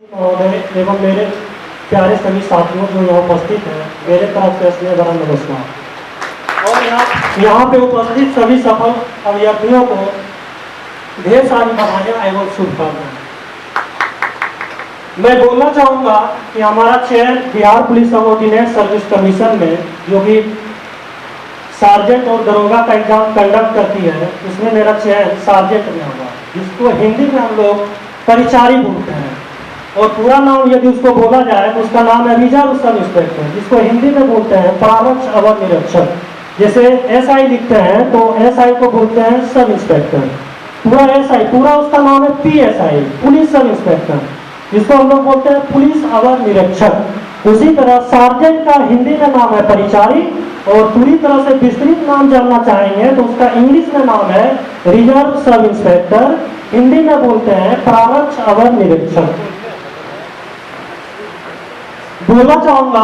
महोदय एवं मेरे प्यारे सभी साथियों जो यहाँ उपस्थित हैं, मेरे तरफ से स्नेह भरा नमस्कार। और यहाँ पे उपस्थित सभी सफल अभ्यर्थियों को ढेर सारी बधाइयाँ एवं शुभकामनाएं। मैं बोलना चाहूँगा कि हमारा चयन Bihar police subordinate service commission में, जो कि सार्जेंट और दरोगा का एग्जाम कंडक्ट करती है, उसमें मेरा चयन सार्जेंट में हुआ, जिसको हिंदी में हम लोग परिचारी बोलते हैं। और पूरा नाम यदि उसको बोला जाए तो उसका नाम है रिजर्व सब इंस्पेक्टर, जिसको हिंदी में बोलते हैं प्रारक्ष अवर निरीक्षक। जैसे एसआई लिखते हैं तो एसआई को बोलते हैं सब इंस्पेक्टर। पूरा एसआई पूरा उसका नाम है पीएसआई, पुलिस सब इंस्पेक्टर, जिसको हम लोग बोलते हैं पुलिस अवर निरीक्षक। उसी तरह सार्जेंट का हिंदी में नाम है परिचारी, और पूरी तरह से विस्तृत नाम जानना चाहेंगे तो उसका इंग्लिश में नाम है रिजर्व सब इंस्पेक्टर, हिंदी में बोलते हैं प्रारक्ष अवर निरीक्षक। बोलना चाहूँगा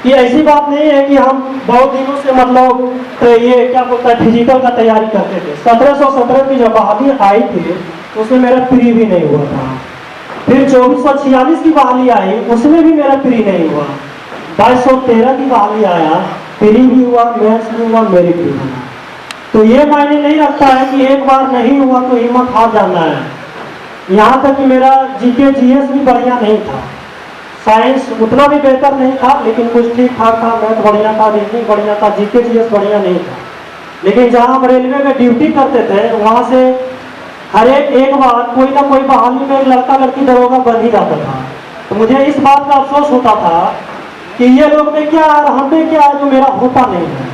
कि ऐसी बात नहीं है कि हम बहुत दिनों से मतलब ये क्या बोलता है फिजिकल का तैयारी करते थे। 1717 की जब बहाली आई थी तो उसमें मेरा प्री भी नहीं हुआ था। फिर 2446 की बहाली आई, उसमें भी मेरा प्री नहीं हुआ। 2213 की बहाली आया, प्री भी हुआ, मेंस भी हुआ, मेरिट भी हुआ। तो ये मायने नहीं रखता है कि एक बार नहीं हुआ तो हिम्मत हार जाना है। यहाँ तक कि मेरा जीके जीएस भी बढ़िया नहीं था, साइंस उतना भी बेहतर नहीं था, लेकिन कुछ ठीक ठाक था। मैथ बढ़िया था, रीजनिंग बढ़िया था, जीके जीएस बढ़िया नहीं था। लेकिन जहाँ हम रेलवे में ड्यूटी करते थे वहाँ से हर एक बार कोई ना कोई बहाली में एक लड़का लड़की दरोगा बन ही जाता था। तो मुझे इस बात का अफसोस होता था कि ये लोग में क्या है, हम में क्या है जो मेरा होता नहीं है।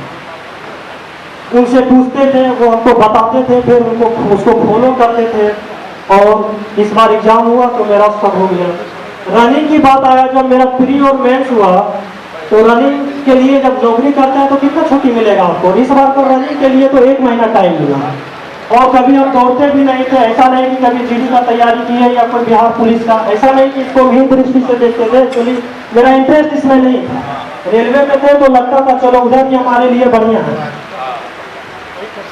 उनसे पूछते थे, वो हमको बताते थे, फिर उनको उसको फॉलो करते थे। और इस बार एग्जाम हुआ तो मेरा सब हो गया। रनिंग की बात आया, जब मेरा प्री और मेंस हुआ तो रनिंग के लिए जब नौकरी करते हैं तो कितना छुट्टी मिलेगा आपको। इस बार तो रनिंग के लिए तो 1 महीना टाइम मिला। और कभी हम दौड़ते भी नहीं थे। ऐसा नहीं कि कभी जीडी का तैयारी की है या कोई बिहार पुलिस का, ऐसा नहीं कि इसको भी दृष्टि से देखते थे। एक्चुअली मेरा इंटरेस्ट इसमें नहीं था। रेलवे में थे तो लगता था चलो उधर भी हमारे लिए बढ़िया है।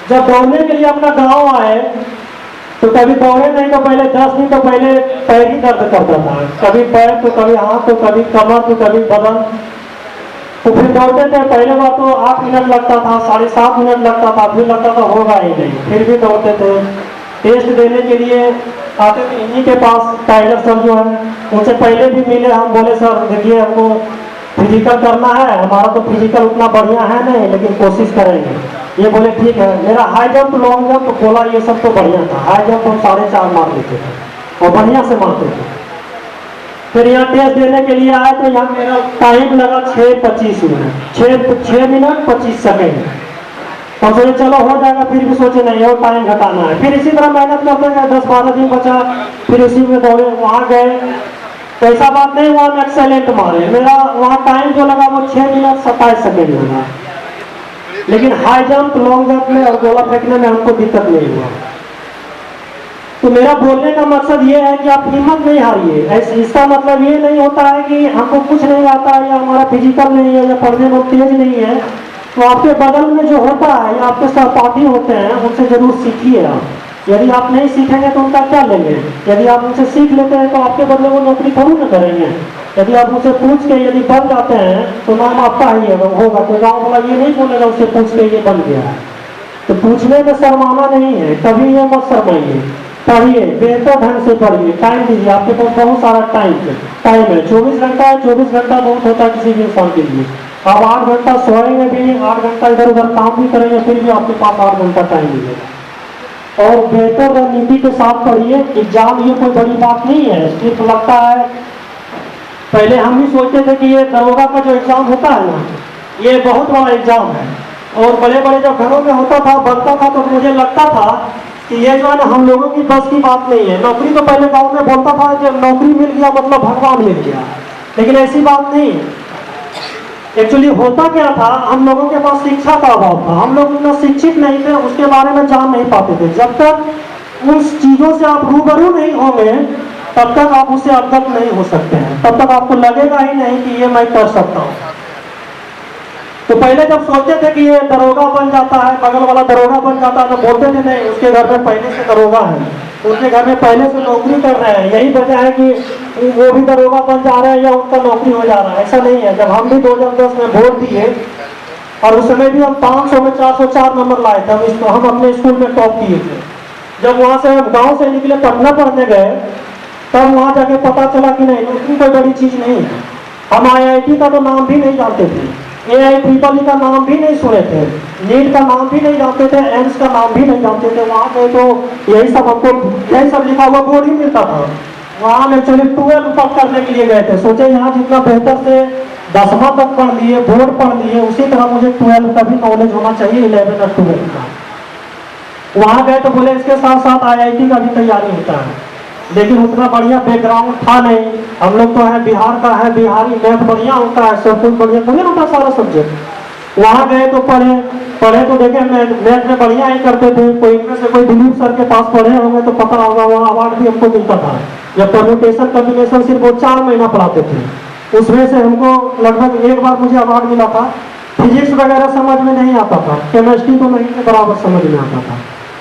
जब दौड़ने के लिए अपना गाँव आए तो कभी दौड़े नहीं तो पहले 10 दिन तो पहले पैर ही दर्द करता था, कभी पैर तो कभी हाथ तो कभी कमर तो कभी बदन। तो फिर दौड़ते थे, पहले बार तो 8 मिनट लगता था, 7.5 मिनट लगता था, फिर लगता था होगा ही नहीं, फिर भी दौड़ते थे। टेस्ट देने के लिए आते थे इन्हीं के पास, टाइगर सर जो है, उनसे पहले भी मिले। हम बोले सर देखिए हमको फिजिकल करना है, हमारा तो फिजिकल उतना बढ़िया है नहीं, लेकिन कोशिश करेंगे। ये बोले ठीक है। मेरा हाई जंप लॉन्ग जंप बोला ये सब तो बढ़िया था। हाई जंप हम 4.5 मार लेते थे और बढ़िया से मारते थे। फिर यहाँ टेस्ट देने के लिए आए तो यहाँ मेरा टाइम लगा 6:25 मिनट, 6 मिनट 25 सेकेंड। तो सोचे चलो हो जाएगा, फिर भी सोचे नहीं और टाइम घटाना है। फिर इसी तरह मेहनत करते गए, 10-12 दिन बचा, फिर उसी में दौड़े। वहाँ गए तो ऐसा बात नहीं वहाँ में एक्सेलेंट मारे। मेरा वहाँ टाइम जो लगा वो 6 मिनट 27 सेकेंड लगा। लेकिन हाई जंप लॉन्ग जंप में और गोला फेंकने में हमको दिक्कत नहीं हुआ। तो मेरा बोलने का मकसद ये है कि आप हिम्मत नहीं हारिए। ऐसे इसका मतलब ये नहीं होता है कि हमको कुछ नहीं आता है या हमारा फिजिकल नहीं है या पढ़ने में तेज नहीं है। तो आपके बगल में जो होता है या आपके सहपाठी होते हैं उनसे जरूर सीखिए आप। यदि आप नहीं सीखेंगे तो उनका क्या लेंगे। यदि आप उनसे सीख लेते हैं तो आपके बदले वो नौकरी थोड़ी ना करेंगे। यदि आप उनसे पूछ के यदि बन जाते हैं तो नाम आपका ही होगा। तो गाँव वाला ये नहीं बोलेगा उससे पूछ के ये बन गया है। तो पूछने में शर्माना नहीं है, कभी ये मत शर्माइए। पढ़िए, बेहतर ढंग से पढ़िए, टाइम दीजिए। आपके पास बहुत सारा टाइम है, 24 घंटा है। 24 घंटा बहुत होता है किसी भी इंसान के लिए। आप 8 घंटा सोएंगे भी, 8 घंटा इधर उधर काम भी करेंगे, फिर भी आपके पास 8 घंटा टाइम मिलेगा। और बेहतर रणनीति के साथ पढ़िए। एग्जाम ये कोई बड़ी बात नहीं है, सिर्फ लगता है। पहले हम भी सोचते थे कि ये दरोगा का जो एग्जाम होता है ना, ये बहुत बड़ा एग्जाम है। और बड़े बड़े जब घरों में होता था, बनता था, तो मुझे लगता था कि ये जो है ना हम लोगों की बस की बात नहीं है। नौकरी तो पहले गाँव में बोलता था कि नौकरी मिल गया मतलब भगवान मिल गया, लेकिन ऐसी बात नहीं है। एक्चुअली होता क्या था, हम लोगों के पास शिक्षा का अभाव था। हम लोग इतना शिक्षित नहीं थे, उसके बारे में जान नहीं पाते थे। जब तक उस चीज़ों से आप रूबरू नहीं होंगे तब तक आप उससे अवगत नहीं हो सकते हैं, तब तक आपको लगेगा ही नहीं कि ये मैं कर सकता हूँ। तो पहले जब सोचते थे कि ये दरोगा बन जाता है, बगल वाला दरोगा बन जाता है, तो बोलते थे नहीं उसके घर में पहले से दरोगा है, उसके घर में पहले से नौकरी कर रहे हैं, यही वजह है कि वो भी दरोगा बन जा रहे हैं या उनका नौकरी हो जा रहा है। ऐसा नहीं है। जब हम भी 2010 में वोट दिए और उस समय भी हम 500 में 404 नंबर लाए थे, हम अपने स्कूल में टॉप किए थे। जब वहाँ से हम गाँव से निकले पटना पढ़ने गए, तब वहाँ जाके पता चला कि नहीं नौकरी कोई बड़ी चीज़ नहीं है। हम IIT का तो नाम भी नहीं जानते थे, AIEEE का नाम भी नहीं सुने थे, नीट का नाम भी नहीं जानते थे, एम्स का नाम भी नहीं जानते थे। वहाँ गए तो यही सब हमको यही सब लिखा हुआ बोर्ड ही मिलता था। वहाँ हम एक्चुअली 12 तक करने के लिए गए थे, सोचे यहाँ जितना बेहतर से 10वां तक पढ़ लिए, बोर्ड पढ़ लिए, उसी तरह मुझे 12 का भी नॉलेज होना चाहिए, 11 और 12 का। वहाँ गए तो बोले इसके साथ साथ IIT का भी तैयारी होता है, लेकिन उतना बढ़िया बैकग्राउंड था नहीं। हम लोग तो है बिहार का है, बिहारी मैथ बढ़िया होता है, सब कुछ बढ़िया थोड़ी होता सारा सब्जेक्ट। वहाँ गए तो पढ़े तो देखे मैथ में बढ़िया ही करते थे। कोई इनमें से कोई दिलीप सर के पास पढ़े होंगे तो पता होगा, वहाँ अवार्ड भी हमको मिलता था। जब परम्यूटेशन कॉम्बिनेशन सिर्फ वो 4 महीना पढ़ाते थे, उसमें से हमको लगभग एक बार मुझे अवार्ड मिला था। फिजिक्स वगैरह समझ में नहीं आता था, केमिस्ट्री तो नहीं के बराबर समझ में आता था,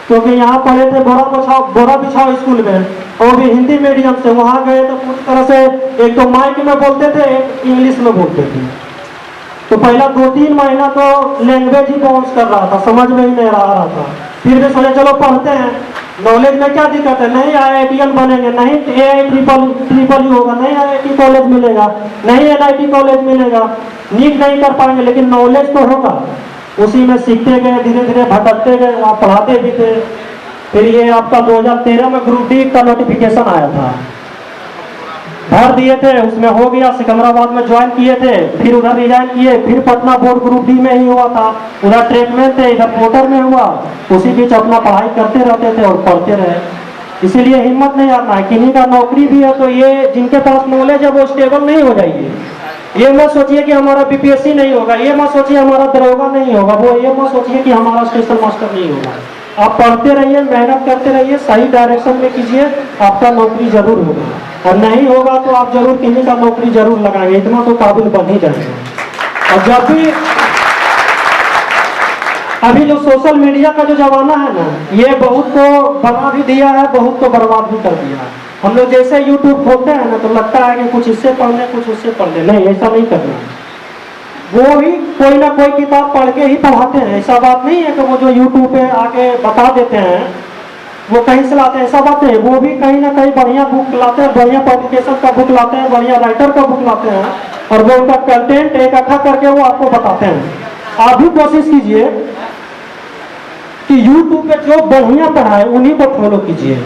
क्योंकि यहाँ पढ़े थे बोरा बिछाओ स्कूल में, और भी हिंदी मीडियम से। वहाँ गए तो पूरी तरह से एक तो माइक में बोलते थे, एक इंग्लिश में बोलते थे। तो पहला 2-3 महीना तो लैंग्वेज ही बाउंस कर रहा था, समझ में ही नहीं आ रहा था। फिर भी सोचे चलो पढ़ते हैं, नॉलेज में क्या दिक्कत है, नहीं IITian बनेंगे, नहीं AIEEE होगा, नहीं IIT कॉलेज मिलेगा, नहीं NIT कॉलेज मिलेगा, नीट नहीं कर पाएंगे, लेकिन नॉलेज तो होगा। उसी में सीखते गए, धीरे धीरे भटकते गए, वहाँ पढ़ाते भी थे। फिर ये आपका 2013 में ग्रुप डी का नोटिफिकेशन आया था, भर दिए थे, उसमें हो गया। सिकंदराबाद में ज्वाइन किए थे, फिर उधर रिजाइन किए, फिर पटना बोर्ड ग्रुप डी में ही हुआ था। उधर ट्रेकमैन थे, इधर पोर्टर में हुआ। उसी बीच अपना पढ़ाई करते रहते थे और पढ़ते रहे। इसीलिए हिम्मत नहीं आना है। किन्हीं का नौकरी भी है तो ये जिनके पास नॉलेज है वो स्टेबल नहीं हो जाइए। ये मत सोचिए कि हमारा BPSC नहीं होगा, ये मत सोचिए हमारा दरोगा नहीं होगा, वो ये मत सोचिए कि हमारा स्टेशन मास्टर नहीं होगा। आप पढ़ते रहिए, मेहनत करते रहिए, सही डायरेक्शन में कीजिए, आपका नौकरी जरूर होगा। और नहीं होगा तो आप जरूर किन्हीं का नौकरी जरूर लगाएंगे, इतना तो काबिल बन ही जाएंगे। और जब भी अभी जो सोशल मीडिया का जो जमाना है ना, ये बहुत को बना भी दिया है, बहुत को बर्बाद भी कर दिया है। हम लोग जैसे YouTube खोलते हैं ना तो लगता है कि कुछ इससे पढ़ ले, कुछ उससे पढ़ ले। नहीं, ऐसा नहीं करना है। वो ही कोई ना कोई किताब पढ़ के ही पढ़ाते हैं। ऐसा बात नहीं है कि वो जो YouTube पे आके बता देते हैं वो कहीं से लाते हैं, ऐसा बात नहीं। वो भी कहीं ना कहीं बढ़िया बुक लाते हैं, बढ़िया पब्लिकेशन का बुक लाते हैं, बढ़िया राइटर का बुक लाते हैं, और वो उनका कंटेंट इकट्ठा करके वो आपको बताते हैं। आप भी कोशिश कीजिए कि YouTube पे जो बढ़िया पढ़ाए उन्हीं को फॉलो कीजिए।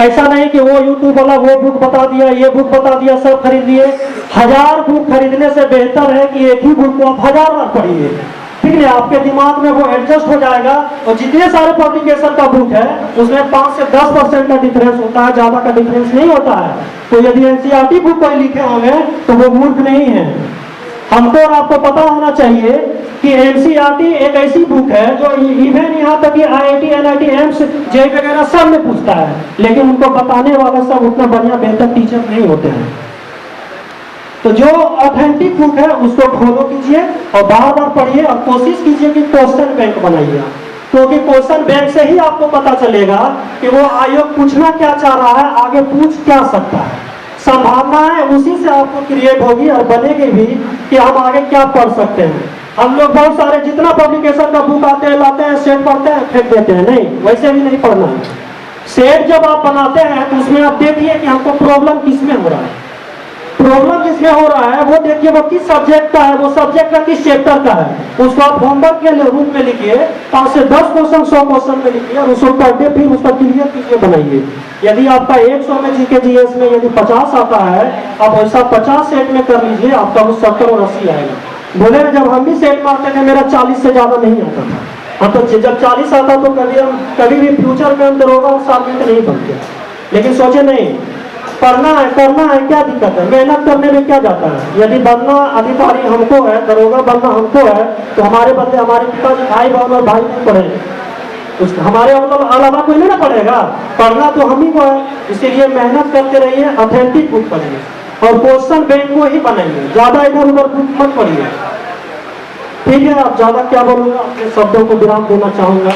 ऐसा नहीं कि वो YouTube वाला वो बुक बता दिया, ये बुक बता दिया, सब खरीद लिए। 1000 बुक खरीदने से बेहतर है कि एक ही बुक को आप 1000 बार पढ़िए। ठीक है, आपके दिमाग में वो एडजस्ट हो जाएगा। और जितने सारे पब्लिकेशन का बुक है उसमें 5 से 10% का डिफरेंस होता है, ज्यादा का डिफरेंस नहीं होता है। तो यदि NCERT बुक कोई लिखे होंगे तो वो मूर्ख नहीं है। हमको और आपको पता होना चाहिए कि NCERT एक ऐसी बुक है जो इवन यहाँ तक कि IIT, NIT, एम्स, JEE वगैरह सब में पूछता है, लेकिन उनको बताने वाला सब उतना बढ़िया बेहतर टीचर नहीं होते हैं। तो जो ऑथेंटिक बुक है उसको फॉलो कीजिए और बार बार पढ़िए और कोशिश कीजिए कि क्वेश्चन बैंक बनाइए, क्योंकि क्वेश्चन बैंक से ही आपको पता चलेगा कि वो आयोग पूछना क्या चाह रहा है, आगे पूछ क्या सकता है। संभावना है उसी से आपको क्रिएट होगी और बनेगी भी कि हम आगे क्या पढ़ सकते हैं। हम लोग बहुत सारे जितना पब्लिकेशन का बुक आते हैं लाते हैं, सेट पढ़ते हैं, फेंक देते हैं। नहीं, वैसे भी नहीं पढ़ना है। सेट जब आप बनाते हैं तो उसमें आप देखिए कि हमको प्रॉब्लम किसमें हो रहा है। प्रॉब्लम जिसमें हो रहा है वो देखिए वो किस सब्जेक्ट का है, वो सब्जेक्ट का किस चैप्टर का है, उसको आप होमवर्क के रूप में लिखिए। 5 से 10 क्वेश्चन 100 क्वेश्चन में लिखिए और उसको करके फिर उसका क्लियर कीजिए, बनाइए। यदि आपका 100 में जीके जीएस में यदि 50 आता है, आप वैसा 50 सेट में कर लीजिए, आपका वो 70 और 80 आएगा। बोले जब हम भी सेट मारते थे मेरा 40 से ज्यादा नहीं आता था। हाँ, तो जब 40 आता तो कभी भी फ्यूचर में अंदर होगा और सार्जेंट नहीं बनते। लेकिन सोचे नहीं, पढ़ना है, करना है, क्या दिक्कत है, मेहनत करने में क्या जाता है। यदि बनना अधिकारी हमको है, दरोगा बनना हमको है, तो हमारे बदले हमारे पिताजी, भाई बहन और भाई नहीं पढ़े, हमारे अलावा कोई नहीं ना पढ़ेगा। पढ़ना तो हम ही को है। इसीलिए मेहनत करते रहिए, ऑथेंटिक बुक पढ़िए और क्वेश्चन बैंक को ही बनाइए, ज्यादा इधर उधर बुक मत पढ़िए। ठीक है, अब ज़्यादा क्या बोलूँगा, अपने शब्दों को विराम देना चाहूँगा।